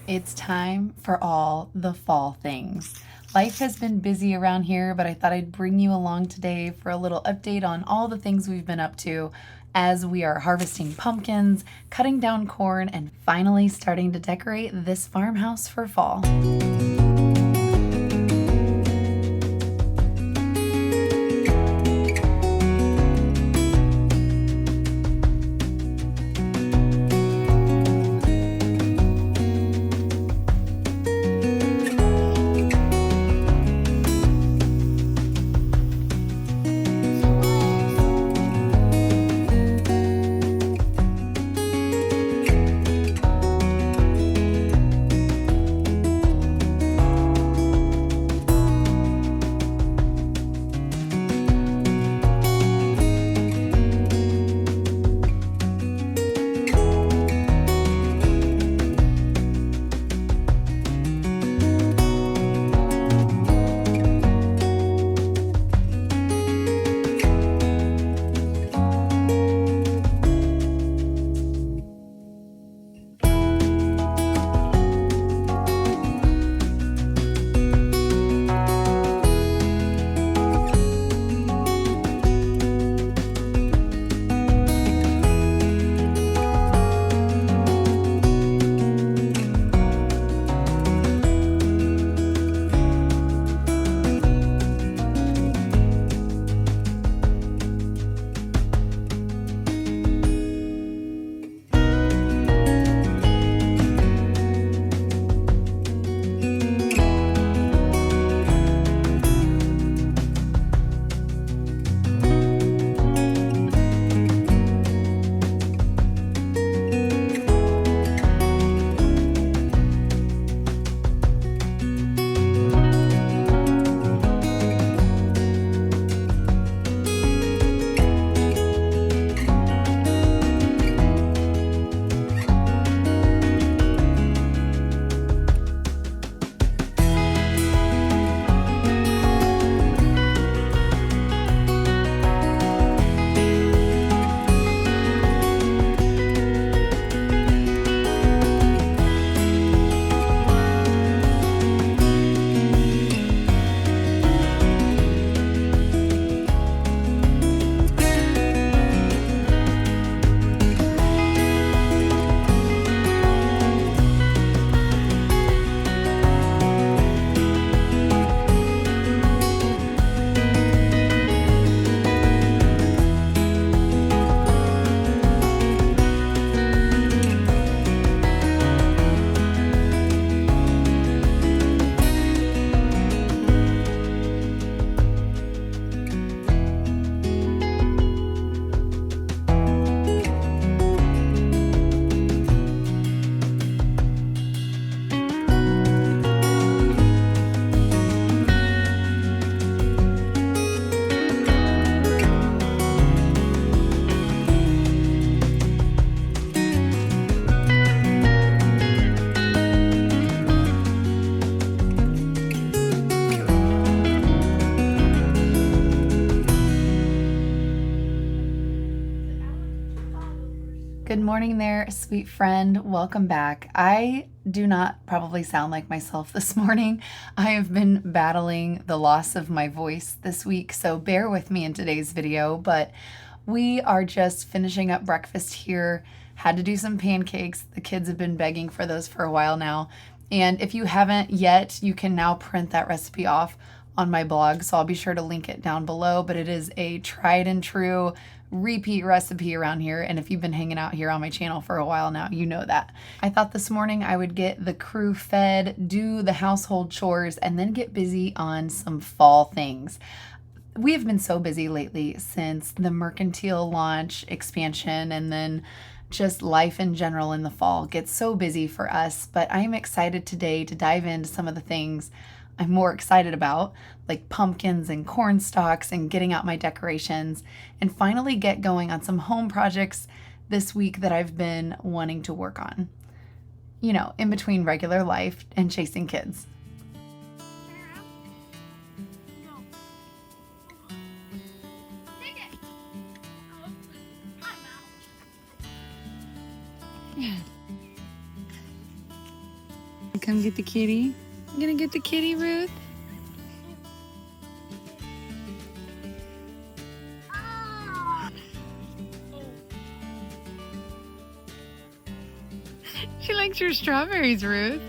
It's time for all the fall things. Life has been busy around here, but I thought I'd bring you along today for a little update on all the things we've been up to as we are harvesting pumpkins, cutting down corn, and finally starting to decorate this farmhouse for fall. Good morning there, sweet friend. Welcome back. I do not probably sound like myself this morning. I have been battling the loss of my voice this week, so bear with me in today's video, but we are just finishing up breakfast here. Had to do some pancakes. The kids have been begging for those for a while now. And if you haven't yet, you can now print that recipe off on my blog, so I'll be sure to link it down below, but it is a tried and true repeat recipe around here, and if you've been hanging out here on my channel for a while now, you know that. I thought this morning I would get the crew fed, do the household chores, and then get busy on some fall things. We have been so busy lately since the mercantile launch, expansion, and then just life in general in the fall gets so busy for us, but I'm excited today to dive into some of the things I'm more excited about, like pumpkins and corn stalks and getting out my decorations, and finally get going on some home projects this week that I've been wanting to work on. You know, in between regular life and chasing kids. Come get the kitty. You gonna get the kitty, Ruth? She likes your strawberries, Ruth.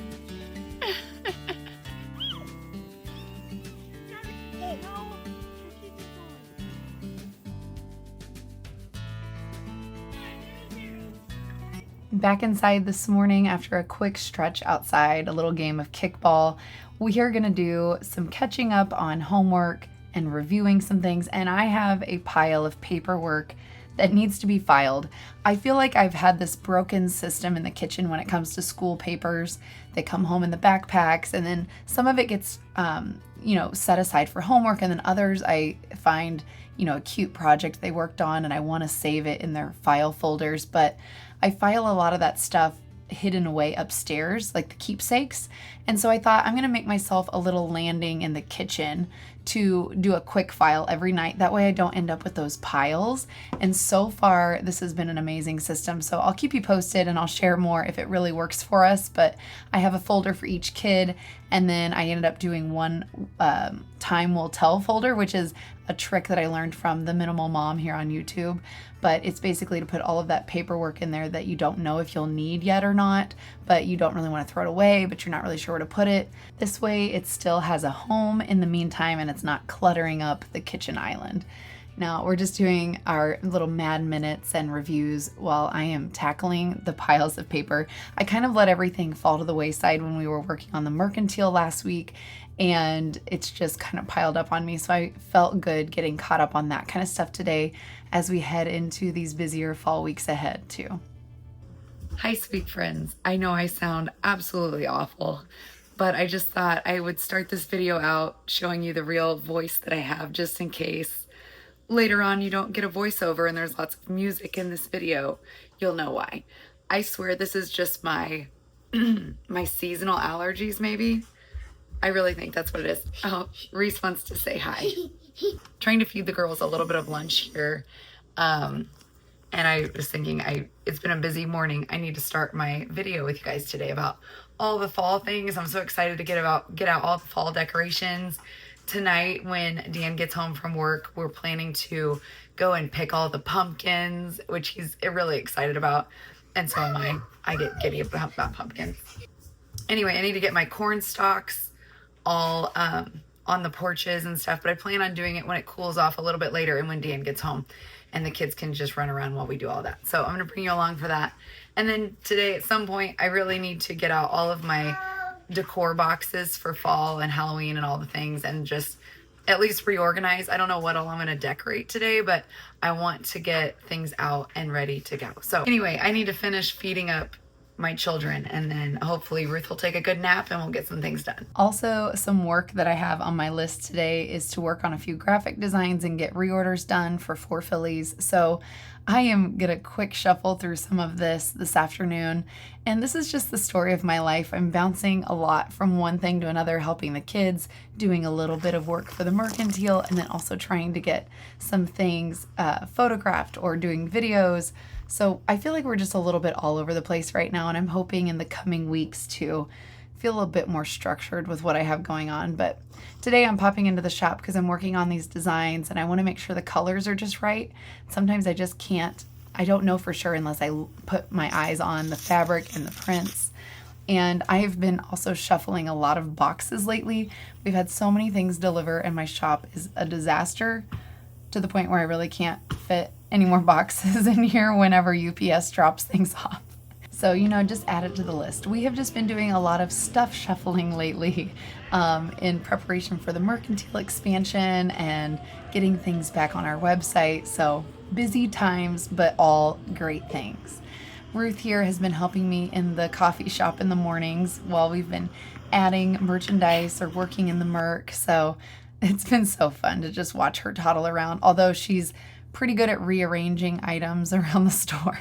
Back inside this morning after a quick stretch outside, a little game of kickball. We are gonna do some catching up on homework and reviewing some things, and I have a pile of paperwork that needs to be filed. I feel like I've had this broken system in the kitchen when it comes to school papers. They come home in the backpacks, and then some of it gets set aside for homework, and then others I find a cute project they worked on and I want to save it in their file folders, but I file a lot of that stuff hidden away upstairs, like the keepsakes. And so I thought I'm going to make myself a little landing in the kitchen to do a quick file every night. That way I don't end up with those piles. And so far, this has been an amazing system. So I'll keep you posted and I'll share more if it really works for us. But I have a folder for each kid. And then I ended up doing one time will tell folder, which is a trick that I learned from the Minimal Mom here on YouTube. But it's basically to put all of that paperwork in there that you don't know if you'll need yet or not, but you don't really want to throw it away, but you're not really sure where to put it. This way it still has a home in the meantime and it's not cluttering up the kitchen island. Now we're just doing our little mad minutes and reviews while I am tackling the piles of paper. I kind of let everything fall to the wayside when we were working on the mercantile last week, and it's just kind of piled up on me. So I felt good getting caught up on that kind of stuff today as we head into these busier fall weeks ahead too. Hi, sweet friends. I know I sound absolutely awful, but I just thought I would start this video out showing you the real voice that I have, just in case later on you don't get a voiceover and there's lots of music in this video. You'll know why. I swear this is just my my seasonal allergies, maybe. I really think that's what it is. Oh, Reese wants to say hi. Trying to feed the girls a little bit of lunch here. And I was thinking, it's been a busy morning. I need to start my video with you guys today about all the fall things. I'm so excited to get out all the fall decorations. Tonight, when Dan gets home from work, we're planning to go and pick all the pumpkins, which he's really excited about. And so am I. I get giddy about pumpkins. Anyway, I need to get my corn stalks all on the porches and stuff, but I plan on doing it when it cools off a little bit later and when Dan gets home and the kids can just run around while we do all that. So I'm going to bring you along for that. And then today at some point, I really need to get out all of my decor boxes for fall and Halloween and all the things and just at least reorganize. I don't know what all I'm going to decorate today, but I want to get things out and ready to go. So anyway, I need to finish feeding up my children, and then hopefully Ruth will take a good nap and we'll get some things done. Also, some work that I have on my list today is to work on a few graphic designs and get reorders done for 4 fillies. So I am gonna quick shuffle through some of this afternoon, and this is just the story of my life. I'm bouncing a lot from one thing to another, helping the kids, doing a little bit of work for the mercantile, and then also trying to get some things photographed or doing videos. So I feel like we're just a little bit all over the place right now, and I'm hoping in the coming weeks to feel a bit more structured with what I have going on. But today I'm popping into the shop because I'm working on these designs and I want to make sure the colors are just right. Sometimes I just can't, I don't know for sure unless I put my eyes on the fabric and the prints. And I have been also shuffling a lot of boxes lately. We've had so many things deliver and my shop is a disaster to the point where I really can't fit any more boxes in here whenever UPS drops things off. So, just add it to the list. We have just been doing a lot of stuff shuffling lately in preparation for the mercantile expansion and getting things back on our website. So busy times, but all great things. Ruth here has been helping me in the coffee shop in the mornings while we've been adding merchandise or working in the Merc. So it's been so fun to just watch her toddle around, although she's pretty good at rearranging items around the store.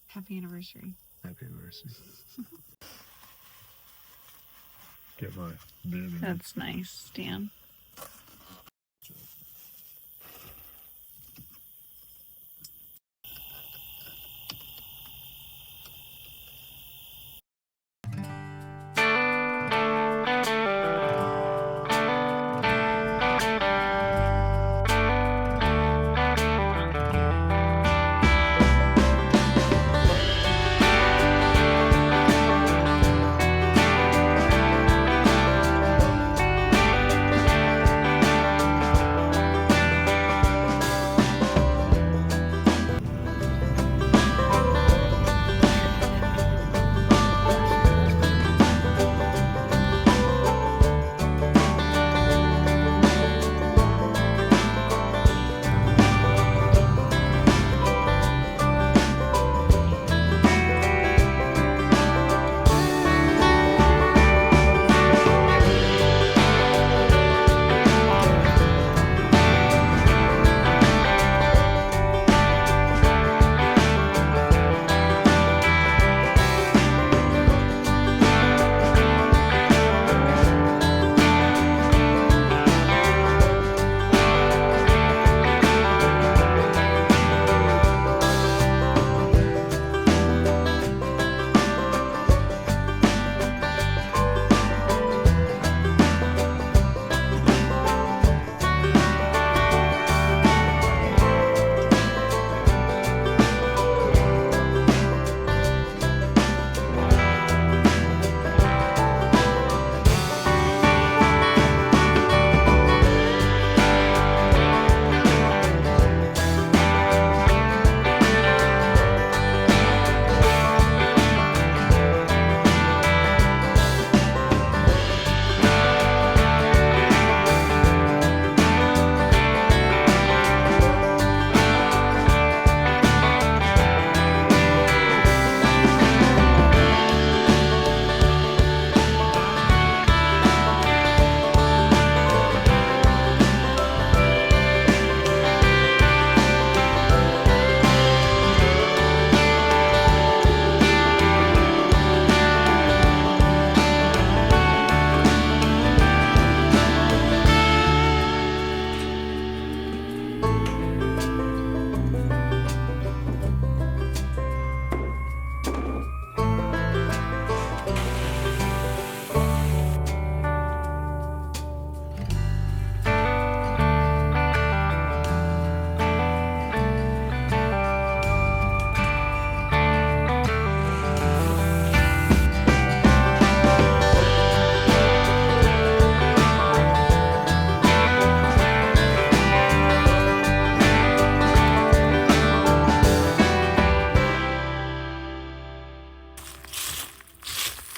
Happy anniversary. Happy anniversary. Get my bib. That's nice, Dan.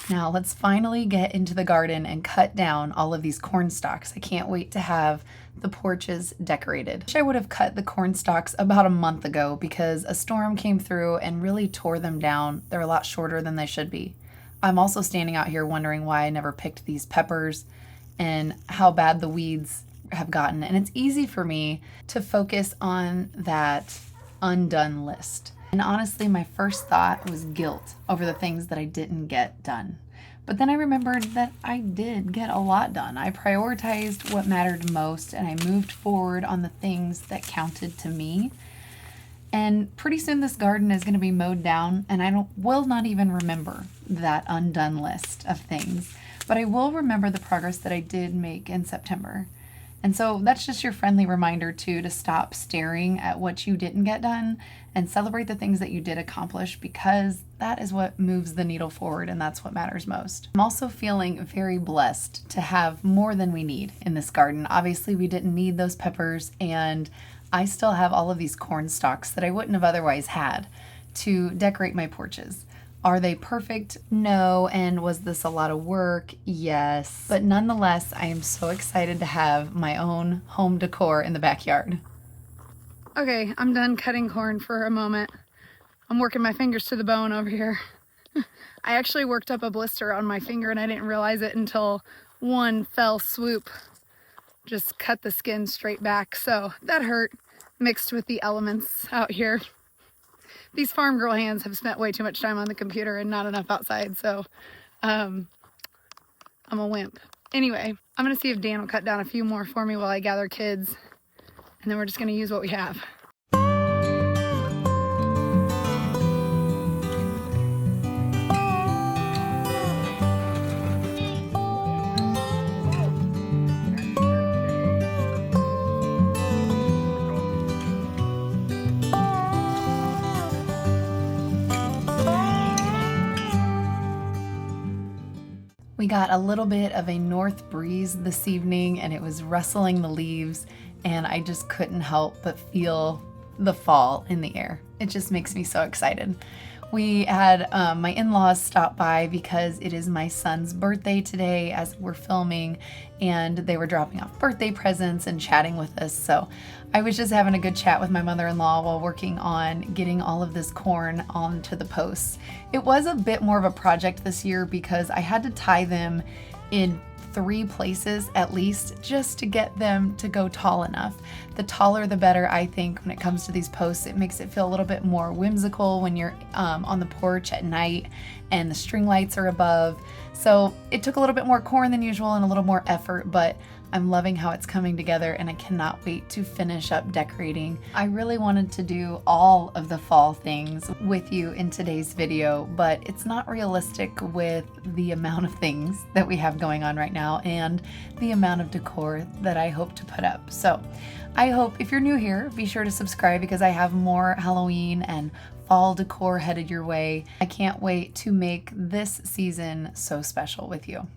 Now let's finally get into the garden and cut down all of these corn stalks. I can't wait to have the porches decorated. I wish I would have cut the corn stalks about a month ago because a storm came through and really tore them down. They're a lot shorter than they should be. I'm also standing out here wondering why I never picked these peppers and how bad the weeds have gotten. And it's easy for me to focus on that undone list. And honestly, my first thought was guilt over the things that I didn't get done. But then I remembered that I did get a lot done. I prioritized what mattered most and I moved forward on the things that counted to me. And pretty soon this garden is going to be mowed down and I will not even remember that undone list of things. But I will remember the progress that I did make in September. And so that's just your friendly reminder too, to stop staring at what you didn't get done and celebrate the things that you did accomplish, because that is what moves the needle forward and that's what matters most. I'm also feeling very blessed to have more than we need in this garden. Obviously we didn't need those peppers and I still have all of these corn stalks that I wouldn't have otherwise had to decorate my porches. Are they perfect? No. And was this a lot of work? Yes. But nonetheless, I am so excited to have my own home decor in the backyard. Okay, I'm done cutting corn for a moment. I'm working my fingers to the bone over here. I actually worked up a blister on my finger and I didn't realize it until one fell swoop just cut the skin straight back. So that hurt, mixed with the elements out here. These farm girl hands have spent way too much time on the computer and not enough outside, so I'm a wimp. Anyway, I'm gonna see if Dan will cut down a few more for me while I gather kids, and then we're just gonna use what we have. We got a little bit of a north breeze this evening and it was rustling the leaves and I just couldn't help but feel the fall in the air. It just makes me so excited. We had my in-laws stop by because it is my son's birthday today as we're filming, and they were dropping off birthday presents and chatting with us. So I was just having a good chat with my mother-in-law while working on getting all of this corn onto the posts. It was a bit more of a project this year because I had to tie them in 3 places at least just to get them to go tall enough. The taller the better, I think, when it comes to these posts. It makes it feel a little bit more whimsical when you're on the porch at night and the string lights are above. So it took a little bit more corn than usual and a little more effort, but I'm loving how it's coming together and I cannot wait to finish up decorating. I really wanted to do all of the fall things with you in today's video, but it's not realistic with the amount of things that we have going on right now and the amount of decor that I hope to put up. So I hope if you're new here, be sure to subscribe because I have more Halloween and fall decor headed your way. I can't wait to make this season so special with you.